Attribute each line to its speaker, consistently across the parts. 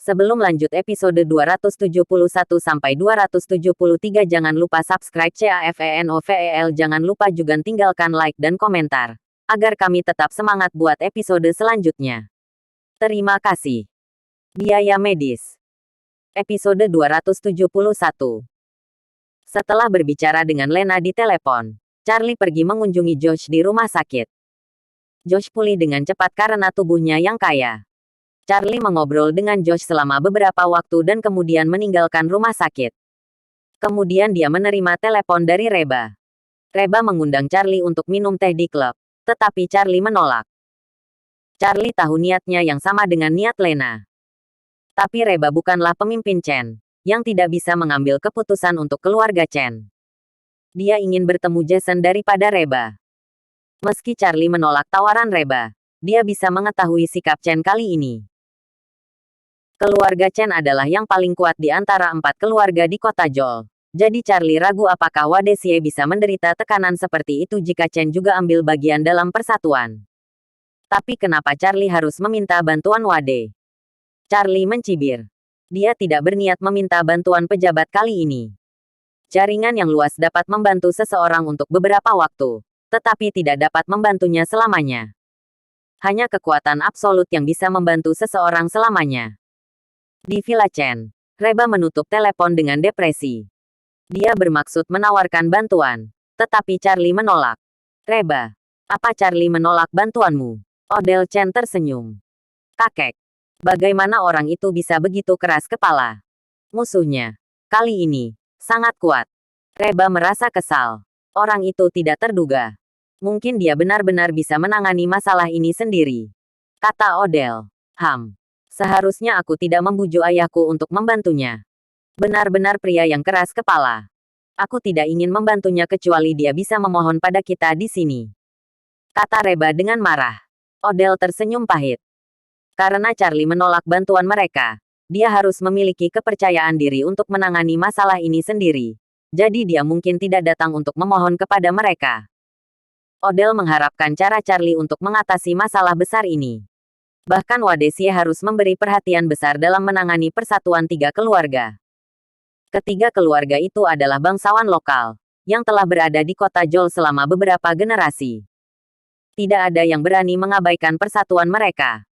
Speaker 1: Sebelum lanjut episode 271 sampai 273 jangan lupa subscribe CAFENOVEL, jangan lupa juga tinggalkan like dan komentar agar kami tetap semangat buat episode selanjutnya. Terima kasih. Biaya medis. Episode 271. Setelah berbicara dengan Lena di telepon, Charlie pergi mengunjungi Josh di rumah sakit. Josh pulih dengan cepat karena tubuhnya yang kaya. Charlie mengobrol dengan Josh selama beberapa waktu dan kemudian meninggalkan rumah sakit. Kemudian dia menerima telepon dari Reba. Reba mengundang Charlie untuk minum teh di klub, tetapi Charlie menolak. Charlie tahu niatnya yang sama dengan niat Lena. Tapi Reba bukanlah pemimpin Chen, yang tidak bisa mengambil keputusan untuk keluarga Chen. Dia ingin bertemu Jason daripada Reba. Meski Charlie menolak tawaran Reba, dia bisa mengetahui sikap Chen kali ini. Keluarga Chen adalah yang paling kuat di antara 4 keluarga di kota Joel. Jadi Charlie ragu apakah Wade Xie bisa menderita tekanan seperti itu jika Chen juga ambil bagian dalam persatuan. Tapi kenapa Charlie harus meminta bantuan Wade? Charlie mencibir. Dia tidak berniat meminta bantuan pejabat kali ini. Jaringan yang luas dapat membantu seseorang untuk beberapa waktu, tetapi tidak dapat membantunya selamanya. Hanya kekuatan absolut yang bisa membantu seseorang selamanya. Di Villa Chen, Reba menutup telepon dengan depresi. Dia bermaksud menawarkan bantuan, tetapi Charlie menolak. Reba, apa Charlie menolak bantuanmu? Odell Chen tersenyum. Kakek, bagaimana orang itu bisa begitu keras kepala? Musuhnya, kali ini, sangat kuat. Reba merasa kesal. Orang itu tidak terduga. Mungkin dia benar-benar bisa menangani masalah ini sendiri. Kata Odell. Seharusnya aku tidak membujuk ayahku untuk membantunya. Benar-benar pria yang keras kepala. Aku tidak ingin membantunya kecuali dia bisa memohon pada kita di sini. Kata Reba dengan marah. Odell tersenyum pahit. Karena Charlie menolak bantuan mereka, dia harus memiliki kepercayaan diri untuk menangani masalah ini sendiri. Jadi dia mungkin tidak datang untuk memohon kepada mereka. Odell mengharapkan cara Charlie untuk mengatasi masalah besar ini. Bahkan Wade Xie harus memberi perhatian besar dalam menangani persatuan 3 keluarga. Ketiga keluarga itu adalah bangsawan lokal, yang telah berada di kota Joel selama beberapa generasi. Tidak ada yang berani mengabaikan persatuan mereka.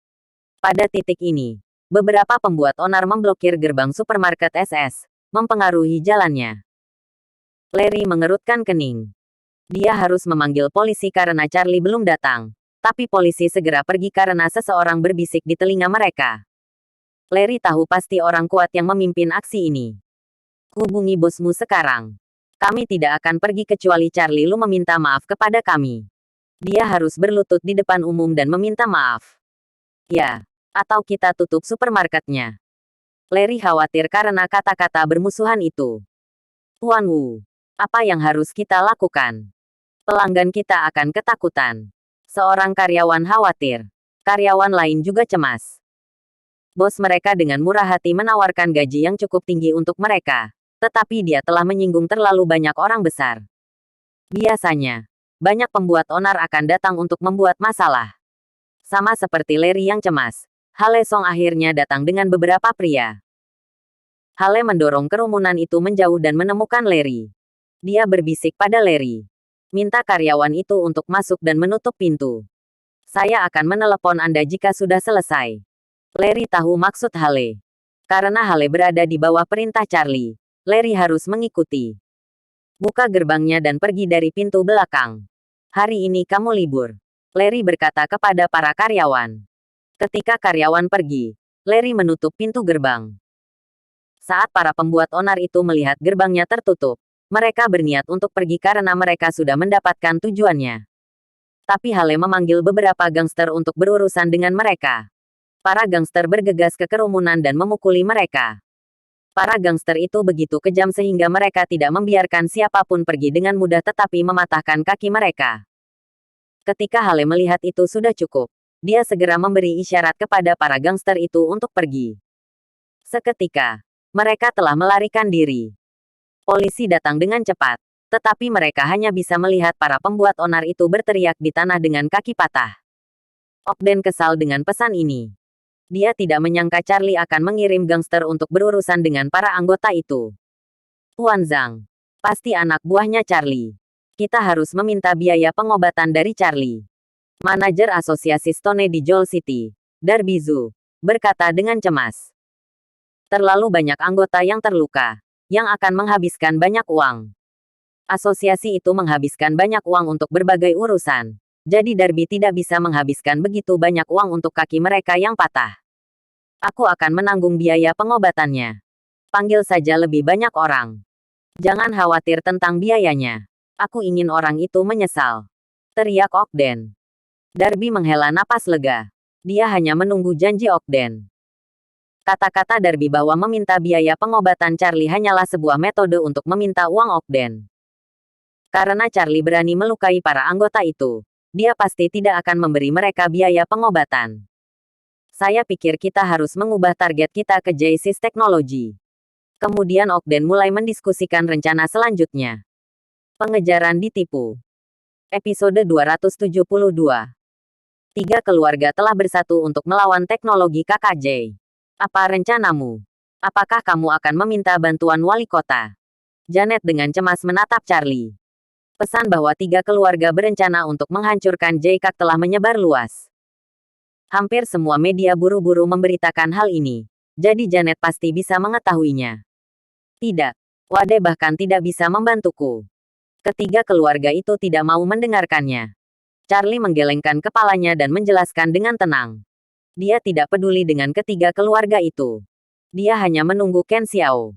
Speaker 1: Pada titik ini, beberapa pembuat onar memblokir gerbang supermarket SS, mempengaruhi jalannya. Larry mengerutkan kening. Dia harus memanggil polisi karena Charlie belum datang. Tapi polisi segera pergi karena seseorang berbisik di telinga mereka. Larry tahu pasti orang kuat yang memimpin aksi ini. Hubungi bosmu sekarang. Kami tidak akan pergi kecuali Charlie Lu meminta maaf kepada kami. Dia harus berlutut di depan umum dan meminta maaf. Ya, atau kita tutup supermarketnya. Larry khawatir karena kata-kata bermusuhan itu. Tuan Wu, apa yang harus kita lakukan? Pelanggan kita akan ketakutan. Seorang karyawan khawatir. Karyawan lain juga cemas. Bos mereka dengan murah hati menawarkan gaji yang cukup tinggi untuk mereka. Tetapi dia telah menyinggung terlalu banyak orang besar. Biasanya, banyak pembuat onar akan datang untuk membuat masalah. Sama seperti Larry yang cemas, Hale Song akhirnya datang dengan beberapa pria. Hale mendorong kerumunan itu menjauh dan menemukan Larry. Dia berbisik pada Larry. Minta karyawan itu untuk masuk dan menutup pintu. Saya akan menelepon Anda jika sudah selesai. Larry tahu maksud Hale. Karena Hale berada di bawah perintah Charlie, Larry harus mengikuti. Buka gerbangnya dan pergi dari pintu belakang. Hari ini kamu libur. Larry berkata kepada para karyawan. Ketika karyawan pergi, Larry menutup pintu gerbang. Saat para pembuat onar itu melihat gerbangnya tertutup, mereka berniat untuk pergi karena mereka sudah mendapatkan tujuannya. Tapi Hale memanggil beberapa gangster untuk berurusan dengan mereka. Para gangster bergegas ke kerumunan dan memukuli mereka. Para gangster itu begitu kejam sehingga mereka tidak membiarkan siapapun pergi dengan mudah tetapi mematahkan kaki mereka. Ketika Hale melihat itu sudah cukup, dia segera memberi isyarat kepada para gangster itu untuk pergi. Seketika, mereka telah melarikan diri. Polisi datang dengan cepat, tetapi mereka hanya bisa melihat para pembuat onar itu berteriak di tanah dengan kaki patah. Ogden kesal dengan pesan ini. Dia tidak menyangka Charlie akan mengirim gangster untuk berurusan dengan para anggota itu. Tuan Zhang, pasti anak buahnya Charlie. Kita harus meminta biaya pengobatan dari Charlie. Manajer Asosiasi Stone di Joel City, Darby Zhu, berkata dengan cemas. Terlalu banyak anggota yang terluka, yang akan menghabiskan banyak uang. Asosiasi itu menghabiskan banyak uang untuk berbagai urusan. Jadi Darby tidak bisa menghabiskan begitu banyak uang untuk kaki mereka yang patah. Aku akan menanggung biaya pengobatannya. Panggil saja lebih banyak orang. Jangan khawatir tentang biayanya. Aku ingin orang itu menyesal. Teriak Ogden. Darby menghela napas lega. Dia hanya menunggu janji Ogden. Kata-kata Darby bahwa meminta biaya pengobatan Charlie hanyalah sebuah metode untuk meminta uang Ogden. Karena Charlie berani melukai para anggota itu, dia pasti tidak akan memberi mereka biaya pengobatan. Saya pikir kita harus mengubah target kita ke Genesis Technology. Kemudian Ogden mulai mendiskusikan rencana selanjutnya. Pengejaran ditipu. Episode 272. 3 keluarga telah bersatu untuk melawan teknologi KKJ. Apa rencanamu? Apakah kamu akan meminta bantuan wali kota? Janet dengan cemas menatap Charlie. Pesan bahwa 3 keluarga berencana untuk menghancurkan Jaykak telah menyebar luas. Hampir semua media buru-buru memberitakan hal ini. Jadi Janet pasti bisa mengetahuinya. Tidak. Wade bahkan tidak bisa membantuku. Ketiga keluarga itu tidak mau mendengarkannya. Charlie menggelengkan kepalanya dan menjelaskan dengan tenang. Dia tidak peduli dengan ketiga keluarga itu. Dia hanya menunggu Ken Xiao.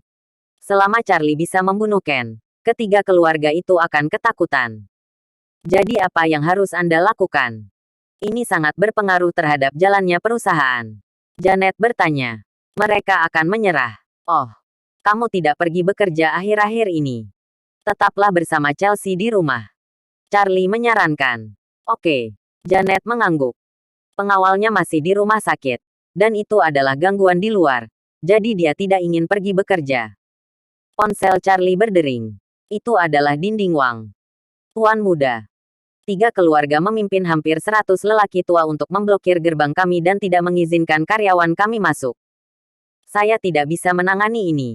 Speaker 1: Selama Charlie bisa membunuh Ken, ketiga keluarga itu akan ketakutan. Jadi apa yang harus Anda lakukan? Ini sangat berpengaruh terhadap jalannya perusahaan. Janet bertanya. Mereka akan menyerah. Oh, kamu tidak pergi bekerja akhir-akhir ini. Tetaplah bersama Chelsea di rumah. Charlie menyarankan. Oke. Janet mengangguk. Pengawalnya masih di rumah sakit. Dan itu adalah gangguan di luar. Jadi dia tidak ingin pergi bekerja. Ponsel Charlie berdering. Itu adalah dinding Wang. Tuan muda. 3 keluarga memimpin hampir 100 lelaki tua untuk memblokir gerbang kami dan tidak mengizinkan karyawan kami masuk. Saya tidak bisa menangani ini.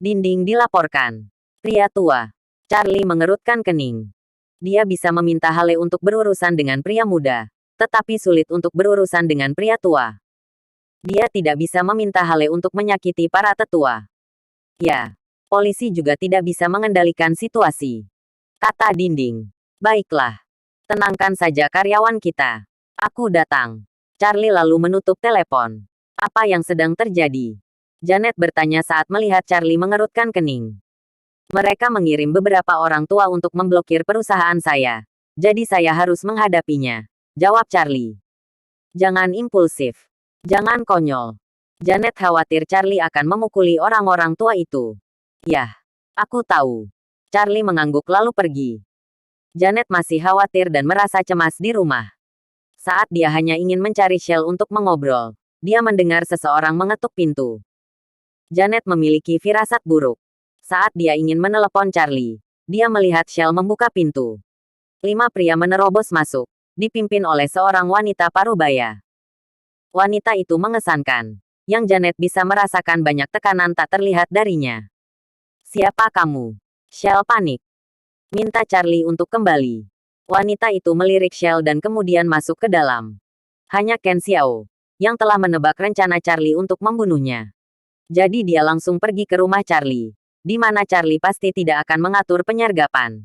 Speaker 1: Dinding dilaporkan. Pria tua. Charlie mengerutkan kening. Dia bisa meminta Hale untuk berurusan dengan pria muda, tetapi sulit untuk berurusan dengan pria tua. Dia tidak bisa meminta Hale untuk menyakiti para tetua. Ya, polisi juga tidak bisa mengendalikan situasi. Kata dinding. Baiklah. Tenangkan saja karyawan kita. Aku datang. Charlie lalu menutup telepon. Apa yang sedang terjadi? Janet bertanya saat melihat Charlie mengerutkan kening. Mereka mengirim beberapa orang tua untuk memblokir perusahaan saya. Jadi saya harus menghadapinya. Jawab Charlie. Jangan impulsif. Jangan konyol. Janet khawatir Charlie akan memukuli orang-orang tua itu. Yah, aku tahu. Charlie mengangguk lalu pergi. Janet masih khawatir dan merasa cemas di rumah. Saat dia hanya ingin mencari Shell untuk mengobrol, dia mendengar seseorang mengetuk pintu. Janet memiliki firasat buruk. Saat dia ingin menelepon Charlie, dia melihat Shell membuka pintu. 5 pria menerobos masuk, dipimpin oleh seorang wanita parubaya. Wanita itu mengesankan, yang Janet bisa merasakan banyak tekanan tak terlihat darinya. Siapa kamu? Shell panik. Minta Charlie untuk kembali. Wanita itu melirik Shell dan kemudian masuk ke dalam. Hanya Ken Xiao, yang telah menebak rencana Charlie untuk membunuhnya. Jadi dia langsung pergi ke rumah Charlie, di mana Charlie pasti tidak akan mengatur penyergapan.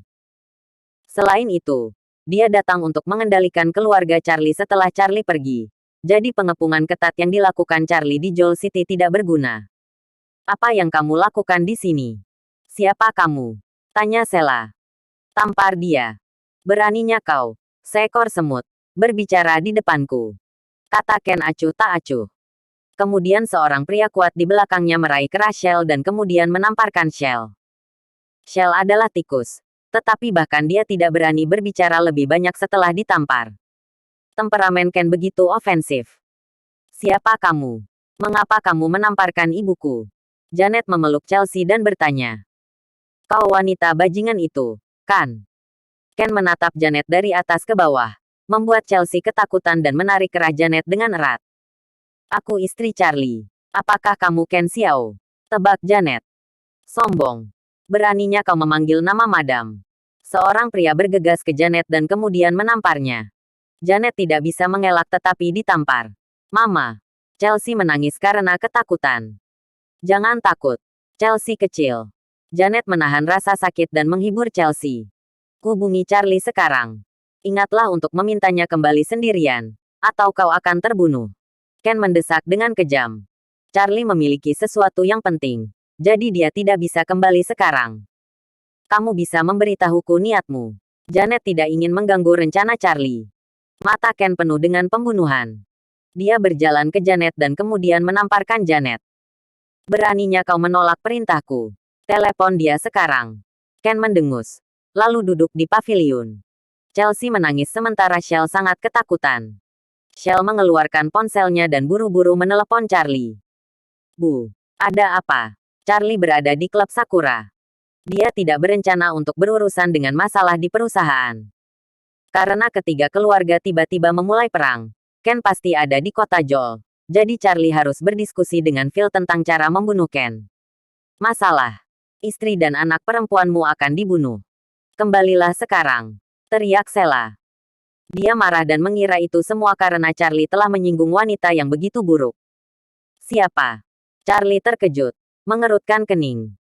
Speaker 1: Selain itu, dia datang untuk mengendalikan keluarga Charlie setelah Charlie pergi. Jadi pengepungan ketat yang dilakukan Charlie di Joel City tidak berguna. Apa yang kamu lakukan di sini? Siapa kamu? Tanya Sela. Tampar dia. Beraninya kau, seekor semut, berbicara di depanku. Kata Ken acuh tak acuh. Kemudian seorang pria kuat di belakangnya meraih keras Shell dan kemudian menamparkan Shell. Shell adalah tikus. Tetapi bahkan dia tidak berani berbicara lebih banyak setelah ditampar. Temperamen Ken begitu ofensif. Siapa kamu? Mengapa kamu menamparkan ibuku? Janet memeluk Chelsea dan bertanya. Kau wanita bajingan itu, kan? Ken menatap Janet dari atas ke bawah, membuat Chelsea ketakutan dan menarik kerah Janet dengan erat. Aku istri Charlie. Apakah kamu Ken Xiao? Tebak Janet. Sombong. Beraninya kau memanggil nama madam. Seorang pria bergegas ke Janet dan kemudian menamparnya. Janet tidak bisa mengelak tetapi ditampar. Mama. Chelsea menangis karena ketakutan. Jangan takut. Chelsea kecil. Janet menahan rasa sakit dan menghibur Chelsea. Hubungi Charlie sekarang. Ingatlah untuk memintanya kembali sendirian, atau kau akan terbunuh. Ken mendesak dengan kejam. Charlie memiliki sesuatu yang penting, jadi dia tidak bisa kembali sekarang. Kamu bisa memberitahuku niatmu. Janet tidak ingin mengganggu rencana Charlie. Mata Ken penuh dengan pembunuhan. Dia berjalan ke Janet dan kemudian menamparkan Janet. Beraninya kau menolak perintahku. Telepon dia sekarang. Ken mendengus, lalu duduk di paviliun. Chelsea menangis sementara Shell sangat ketakutan. Shell mengeluarkan ponselnya dan buru-buru menelepon Charlie. Bu, ada apa? Charlie berada di klub Sakura. Dia tidak berencana untuk berurusan dengan masalah di perusahaan. Karena ketiga keluarga tiba-tiba memulai perang, Ken pasti ada di kota Joel. Jadi Charlie harus berdiskusi dengan Phil tentang cara membunuh Ken. Masalah. Istri dan anak perempuanmu akan dibunuh. Kembalilah sekarang. Teriak Sheila. Dia marah dan mengira itu semua karena Charlie telah menyinggung wanita yang begitu buruk. Siapa? Charlie terkejut, mengerutkan kening.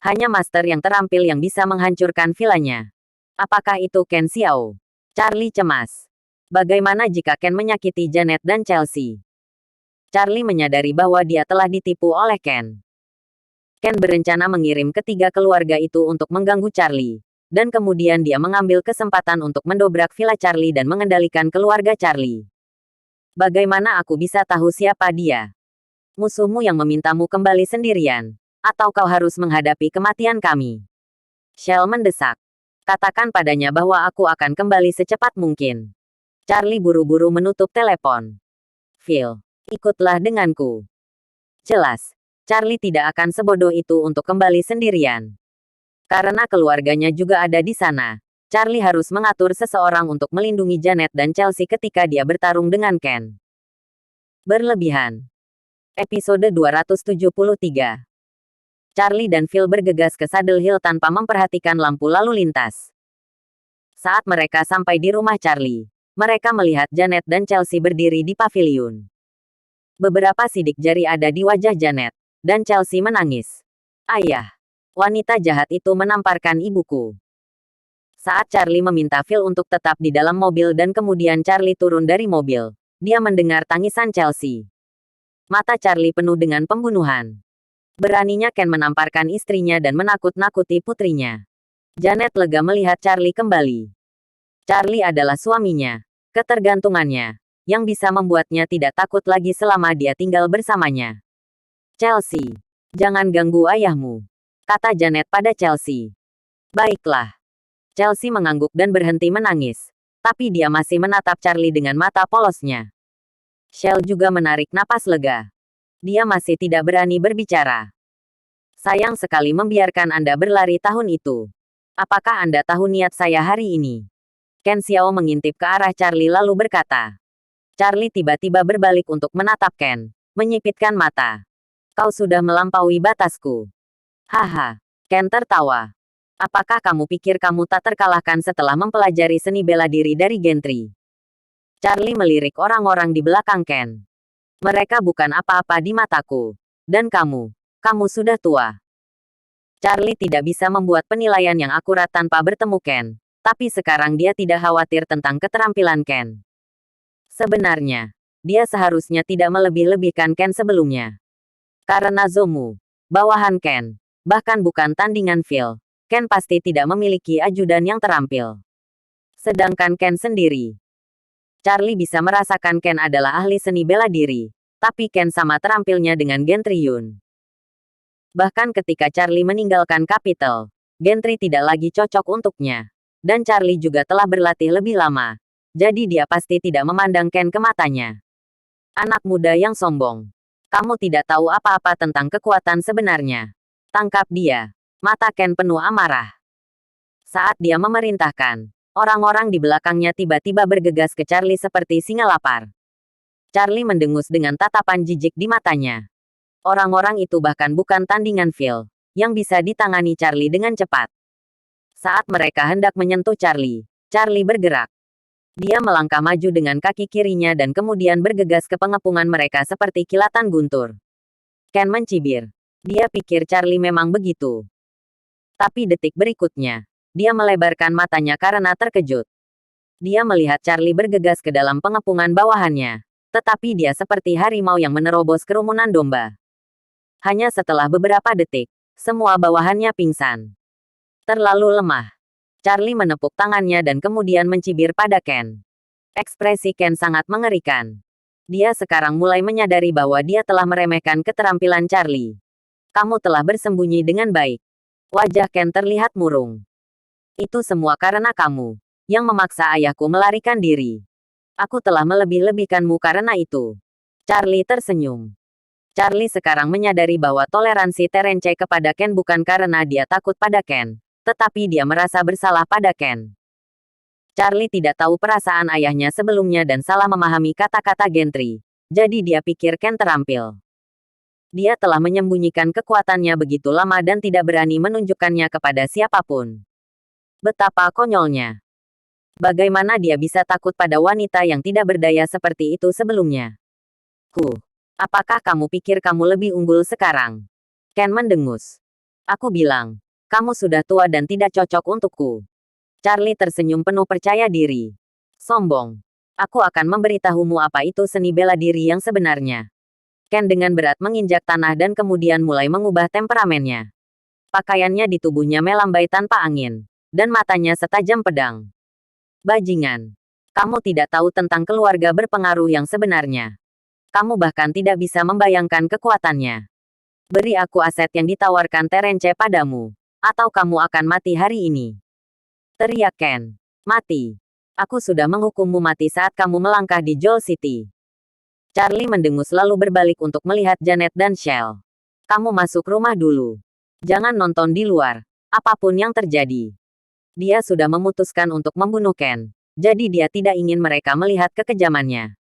Speaker 1: Hanya master yang terampil yang bisa menghancurkan vilanya. Apakah itu Ken Xiao? Charlie cemas. Bagaimana jika Ken menyakiti Janet dan Chelsea? Charlie menyadari bahwa dia telah ditipu oleh Ken. Ken berencana mengirim ketiga keluarga itu untuk mengganggu Charlie. Dan kemudian dia mengambil kesempatan untuk mendobrak villa Charlie dan mengendalikan keluarga Charlie. Bagaimana aku bisa tahu siapa dia? Musuhmu yang memintamu kembali sendirian. Atau kau harus menghadapi kematian kami. Shell mendesak. Katakan padanya bahwa aku akan kembali secepat mungkin. Charlie buru-buru menutup telepon. Phil, ikutlah denganku. Jelas, Charlie tidak akan sebodoh itu untuk kembali sendirian. Karena keluarganya juga ada di sana, Charlie harus mengatur seseorang untuk melindungi Janet dan Chelsea ketika dia bertarung dengan Ken. Berlebihan. Episode 273. Charlie dan Phil bergegas ke Saddle Hill tanpa memperhatikan lampu lalu lintas. Saat mereka sampai di rumah Charlie, mereka melihat Janet dan Chelsea berdiri di paviliun. Beberapa sidik jari ada di wajah Janet, dan Chelsea menangis. Ayah. Wanita jahat itu menamparkan ibuku. Saat Charlie meminta Phil untuk tetap di dalam mobil dan kemudian Charlie turun dari mobil, dia mendengar tangisan Chelsea. Mata Charlie penuh dengan pembunuhan. Beraninya Ken menamparkan istrinya dan menakut-nakuti putrinya. Janet lega melihat Charlie kembali. Charlie adalah suaminya, ketergantungannya, yang bisa membuatnya tidak takut lagi selama dia tinggal bersamanya. Chelsea, jangan ganggu ayahmu, kata Janet pada Chelsea. Baiklah. Chelsea mengangguk dan berhenti menangis. Tapi dia masih menatap Charlie dengan mata polosnya. Shell juga menarik napas lega. Dia masih tidak berani berbicara. Sayang sekali membiarkan Anda berlari tahun itu. Apakah Anda tahu niat saya hari ini? Ken Xiao mengintip ke arah Charlie lalu berkata. Charlie tiba-tiba berbalik untuk menatap Ken, menyipitkan mata. Kau sudah melampaui batasku. Haha, Ken tertawa. Apakah kamu pikir kamu tak terkalahkan setelah mempelajari seni bela diri dari Gentry? Charlie melirik orang-orang di belakang Ken. Mereka bukan apa-apa di mataku. Dan kamu sudah tua. Charlie tidak bisa membuat penilaian yang akurat tanpa bertemu Ken. Tapi sekarang dia tidak khawatir tentang keterampilan Ken. Sebenarnya, dia seharusnya tidak melebih-lebihkan Ken sebelumnya. Karena Zomu, bawahan Ken, bahkan bukan tandingan Phil, Ken pasti tidak memiliki ajudan yang terampil. Sedangkan Ken sendiri. Charlie bisa merasakan Ken adalah ahli seni bela diri, tapi Ken sama terampilnya dengan Gentry Yun. Bahkan ketika Charlie meninggalkan Capital, Gentry tidak lagi cocok untuknya. Dan Charlie juga telah berlatih lebih lama. Jadi dia pasti tidak memandang Ken ke matanya. Anak muda yang sombong. Kamu tidak tahu apa-apa tentang kekuatan sebenarnya. Tangkap dia. Mata Ken penuh amarah. Saat dia memerintahkan, orang-orang di belakangnya tiba-tiba bergegas ke Charlie seperti singa lapar. Charlie mendengus dengan tatapan jijik di matanya. Orang-orang itu bahkan bukan tandingan Phil, yang bisa ditangani Charlie dengan cepat. Saat mereka hendak menyentuh Charlie, Charlie bergerak. Dia melangkah maju dengan kaki kirinya dan kemudian bergegas ke pengepungan mereka seperti kilatan guntur. Ken mencibir. Dia pikir Charlie memang begitu. Tapi detik berikutnya, dia melebarkan matanya karena terkejut. Dia melihat Charlie bergegas ke dalam pengepungan bawahannya. Tetapi dia seperti harimau yang menerobos kerumunan domba. Hanya setelah beberapa detik, semua bawahannya pingsan. Terlalu lemah. Charlie menepuk tangannya dan kemudian mencibir pada Ken. Ekspresi Ken sangat mengerikan. Dia sekarang mulai menyadari bahwa dia telah meremehkan keterampilan Charlie. Kamu telah bersembunyi dengan baik. Wajah Ken terlihat murung. Itu semua karena kamu, yang memaksa ayahku melarikan diri. Aku telah melebih-lebihkanmu karena itu. Charlie tersenyum. Charlie sekarang menyadari bahwa toleransi Terence kepada Ken bukan karena dia takut pada Ken, tetapi dia merasa bersalah pada Ken. Charlie tidak tahu perasaan ayahnya sebelumnya dan salah memahami kata-kata Gentry. Jadi dia pikir Ken terampil. Dia telah menyembunyikan kekuatannya begitu lama dan tidak berani menunjukkannya kepada siapapun. Betapa konyolnya. Bagaimana dia bisa takut pada wanita yang tidak berdaya seperti itu sebelumnya? Apakah kamu pikir kamu lebih unggul sekarang? Ken mendengus. Aku bilang, kamu sudah tua dan tidak cocok untukku. Charlie tersenyum penuh percaya diri. Sombong. Aku akan memberitahumu apa itu seni bela diri yang sebenarnya. Ken dengan berat menginjak tanah dan kemudian mulai mengubah temperamennya. Pakaiannya di tubuhnya melambai tanpa angin, dan matanya setajam pedang. Bajingan. Kamu tidak tahu tentang keluarga berpengaruh yang sebenarnya. Kamu bahkan tidak bisa membayangkan kekuatannya. Beri aku aset yang ditawarkan Terence padamu, atau kamu akan mati hari ini. Teriak Ken. Mati. Aku sudah menghukummu mati saat kamu melangkah di Joel City. Charlie mendengus lalu berbalik untuk melihat Janet dan Shell. Kamu masuk rumah dulu. Jangan nonton di luar, apapun yang terjadi. Dia sudah memutuskan untuk membunuh Ken, jadi dia tidak ingin mereka melihat kekejamannya.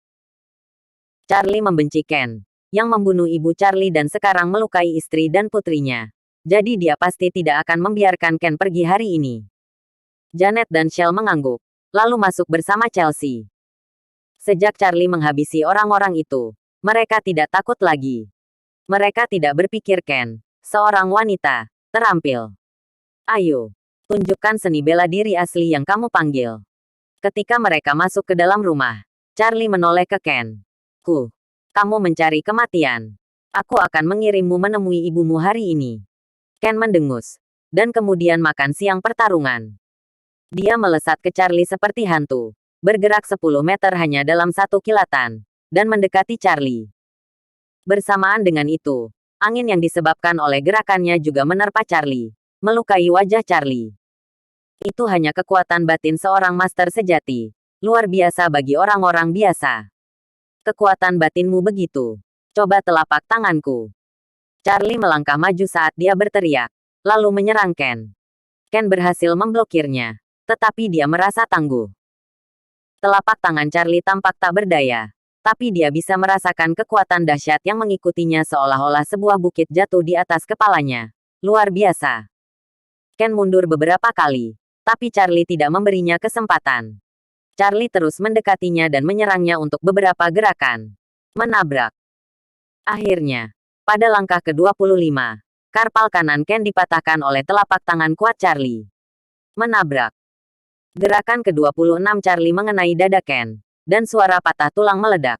Speaker 1: Charlie membenci Ken, yang membunuh ibu Charlie dan sekarang melukai istri dan putrinya. Jadi dia pasti tidak akan membiarkan Ken pergi hari ini. Janet dan Shell mengangguk, lalu masuk bersama Chelsea. Sejak Charlie menghabisi orang-orang itu, mereka tidak takut lagi. Mereka tidak berpikir Ken, seorang wanita, terampil. Ayo. Tunjukkan seni bela diri asli yang kamu panggil. Ketika mereka masuk ke dalam rumah, Charlie menoleh ke Ken. Kamu mencari kematian. Aku akan mengirimmu menemui ibumu hari ini. Ken mendengus, dan kemudian makan siang pertarungan. Dia melesat ke Charlie seperti hantu, bergerak 10 meter hanya dalam satu kilatan, dan mendekati Charlie. Bersamaan dengan itu, angin yang disebabkan oleh gerakannya juga menerpa Charlie, melukai wajah Charlie. Itu hanya kekuatan batin seorang master sejati. Luar biasa bagi orang-orang biasa. Kekuatan batinmu begitu. Coba telapak tanganku. Charlie melangkah maju saat dia berteriak, lalu menyerang Ken. Ken berhasil memblokirnya, tetapi dia merasa tangguh. Telapak tangan Charlie tampak tak berdaya, tapi dia bisa merasakan kekuatan dahsyat yang mengikutinya seolah-olah sebuah bukit jatuh di atas kepalanya. Luar biasa. Ken mundur beberapa kali. Tapi Charlie tidak memberinya kesempatan. Charlie terus mendekatinya dan menyerangnya untuk beberapa gerakan. Menabrak. Akhirnya, pada langkah ke-25, karpal kanan Ken dipatahkan oleh telapak tangan kuat Charlie. Menabrak. Gerakan ke-26 Charlie mengenai dada Ken, dan suara patah tulang meledak.